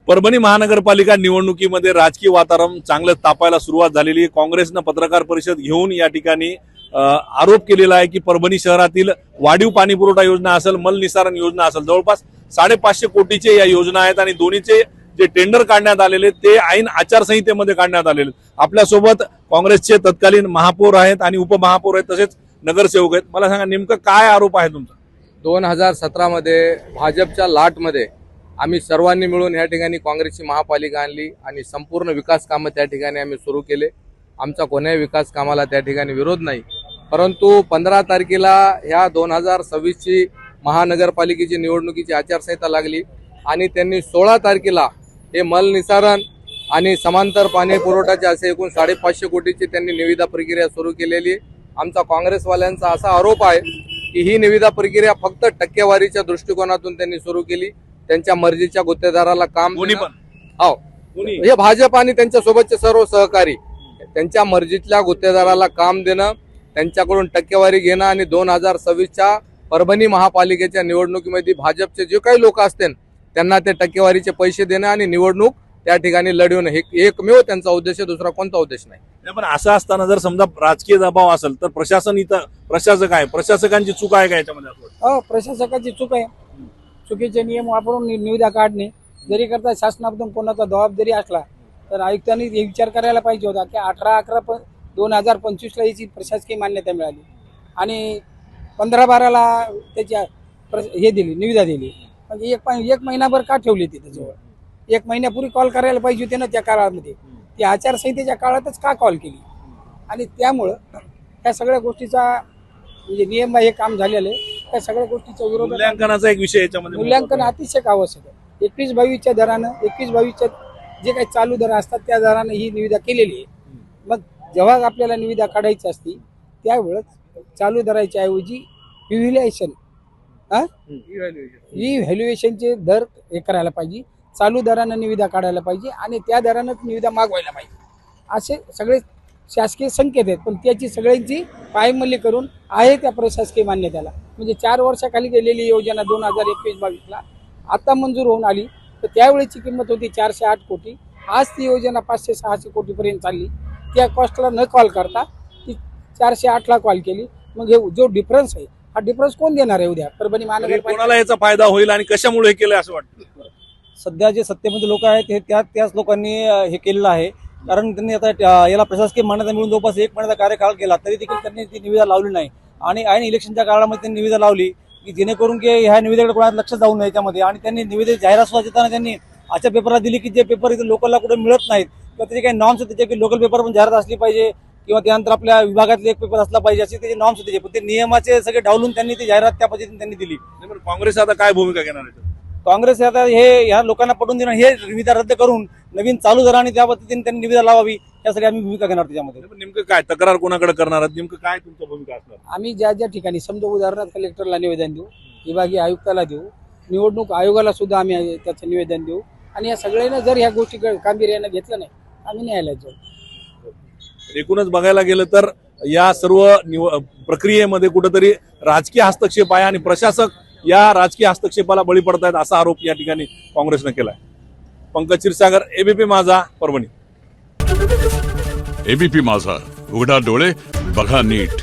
परभणी महानगरपालिका निवडणुकीमध्ये राजकीय वातावरण चांगलं तापायला सुरुवात झालेली आहे। काँग्रेसनं पत्रकार परिषद घेऊन या ठिकाणी आरोप केलेला आहे की परभणी शहरातील वाढीव पाणी पुरवठा योजना असेल, मल निसारण योजना असेल, जवळपास 550 कोटीचे या योजना आहेत आणि दोन्हीचे जे टेंडर काढण्यात आलेले ते ऐन आचारसंहितेमध्ये काढण्यात आलेले। आपल्यासोबत काँग्रेसचे तत्कालीन महापौर आहेत आणि उपमहापौर आहेत, तसेच नगरसेवक आहेत। मला सांगा नेमकं काय आरोप आहे तुमचा? 2017 मध्ये भाजपच्या लाटमध्ये आम्ही सर्वांनी मिळून या ठिकाणी काँग्रेसची महापालिका आणली आणि संपूर्ण विकास कामं त्या ठिकाणी आम्ही सुरू केले। आमचा कोणत्याही विकास कामाला त्या ठिकाणी विरोध नाही, परंतु 15 तारखेला ह्या 2026 ची महानगरपालिकेची निवडणुकीची आचारसंहिता लागली आणि त्यांनी 16 तारखेला हे मल निसारण आणि समांतर पाणी पुरवठ्याचे असे एकूण 550 कोटीची त्यांनी निविदा प्रक्रिया सुरू केलेली। आमचा काँग्रेसवाल्यांचा असा आरोप आहे की ही निविदा प्रक्रिया फक्त टक्केवारीच्या दृष्टिकोनातून त्यांनी सुरू केली। त्यांच्या मर्जीच्या गुत्तेदाराला काम हे भाजप आणि त्यांच्या सोबतचे सर्व सहकारी त्यांच्या मर्जीतल्या गुत्तेदाराला काम देणं, त्यांच्याकडून टक्केवारी घेणं आणि 2026च्या परभणी महापालिकेच्या निवडणुकीमध्ये भाजपचे जे काही लोक असतील त्यांना ते टक्केवारीचे पैसे देणं आणि निवडणूक त्या ठिकाणी लढवणं हे एकमेव त्यांचा उद्देश, दुसरा कोणता उद्देश नाही। पण असं असताना जर समजा राजकीय दबाव असेल तर प्रशासन इथं प्रशासक आहे, प्रशासकांची चूक आहे का याच्यामध्ये? प्रशासकाची चूक आहे। चुकीचे नियम वापरून निविदा काढणे जरी करता शासनातून कोणाचा दबाव जरी असला तर आयुक्तांनी हे विचार करायला पाहिजे होता की 18/11/2025 याची प्रशासकीय मान्यता मिळाली आणि 15/12 त्याच्या हे दिली, निविदा दिली। म्हणजे एक महिनाभर का ठेवली ती त्याच्यावर? 1 महिन्यापूर्वी कॉल करायला पाहिजे होते ना त्या काळामध्ये। ती आचारसंहितेच्या काळातच का कॉल केली? आणि त्यामुळं त्या सगळ्या गोष्टीचा म्हणजे नियम हे काम झालेलं आहे। त्या सगळ्या गोष्टीच्या विरोधात मूल्यांकनाचा एक विषय याच्यामध्ये मूल्यांकन अतिशय आवश्यक आहे। 21-22च्या दरानं 21-22च्या जे काही चालू दर असतात त्या दरानं ही निविदा केलेली आहे। मग जेव्हा आपल्याला निविदा काढायची असती त्यावेळेस चालू दराच्या ऐवजी इव्हॅल्युएशनचे दर हे करायला पाहिजे, चालू दरानं निविदा काढायला पाहिजे आणि त्या दरानं निविदा मागवायला पाहिजे। असे सगळे शासकीय संकेत आहेत, पण त्याची सगळ्यांची पायमल्ली करून आहे त्या प्रशासकीय मान्यतेला म्हणजे 4 वर्षाखाली गेलेली योजना 2021-22ला आता मंजूर होऊन आली तर त्यावेळेची किंमत होती 408 कोटी। आज ती योजना 500-600 कोटीपर्यंत चालली। त्या कॉस्टला न कॉल करता ती 408ला कॉल केली। मग हे जो डिफरन्स आहे हा डिफरन्स कोण देणार आहे उद्या? परभणी महानगरपालिका कोणाला याचा फायदा होईल आणि कशामुळे हे केलं असं वाटतं? सध्या जे सत्तेमध्ये लोक आहेत हे त्याच लोकांनी हे केलेलं आहे, कारण त्यांनी आता याला प्रशासकीय मान्यता मिळून जवळपास 1 महिन्याचा कार्यकाळ केला तरी देखील त्यांनी ती निविदा लावली नाही आणि ऐन इलेक्शनच्या काळामध्ये त्यांनी निविदा लावली की जेणेकरून की ह्या निविदेकडे कोणाला लक्ष जाऊ नये याच्यामध्ये। आणि त्यांनी निविदे जाहिरात सुद्धा देताना त्यांनी अशा पेपरला दिली की जे पेपर इथे लोकलला कुठे मिळत नाहीत किंवा त्याचे काही नॉर्म्स आहेत, त्याचे लोकल पेपर पण जाहिरात असली पाहिजे किंवा त्यानंतर आपल्या विभागातले एक पेपर असला पाहिजे असे त्याचे नॉर्म्स होते, पण ते नियमाचे सगळे डावलून त्यांनी ती जाहिरात त्या पद्धतीने त्यांनी दिली। काँग्रेस आता काय भूमिका घेणार आहे? काँग्रेस आता ह्या लोकांना पटवून देणं, हे निविदा रद्द करून नवीन चालू दर आणि त्या पद्धतीने त्यांनी निविदा लावावी यासाठी आम्ही भूमिका घेणार त्याच्यामध्ये। नेमकं काय तक्रार कोणाकडे करणार आहात? नेमकं काय तुमची भूमिका असणार? आम्ही ज्या ज्या ठिकाणी समजा उदाहरणार्थ कलेक्टरला निवेदन देऊ, विभागीय आयुक्ताला देऊ, निवडणूक आयोगाला सुद्धा आम्ही त्याचं निवेदन देऊ आणि या सगळ्यांना जर ह्या गोष्टी गांभीर्यानं घेतलं नाही आम्ही न्यायालयात जाऊ। एकूणच बघायला गेलं तर या सर्व प्रक्रियेमध्ये कुठेतरी राजकीय हस्तक्षेप आहे आणि प्रशासक या राजकीय हस्तक्षेपाला बळी पडतायत असा आरोप या ठिकाणी काँग्रेसने केलाय। पंकज क्षीरसागर, एबीपी माझा, परभणी। एबीपी माझा, उघडा डोळे बघा नीट।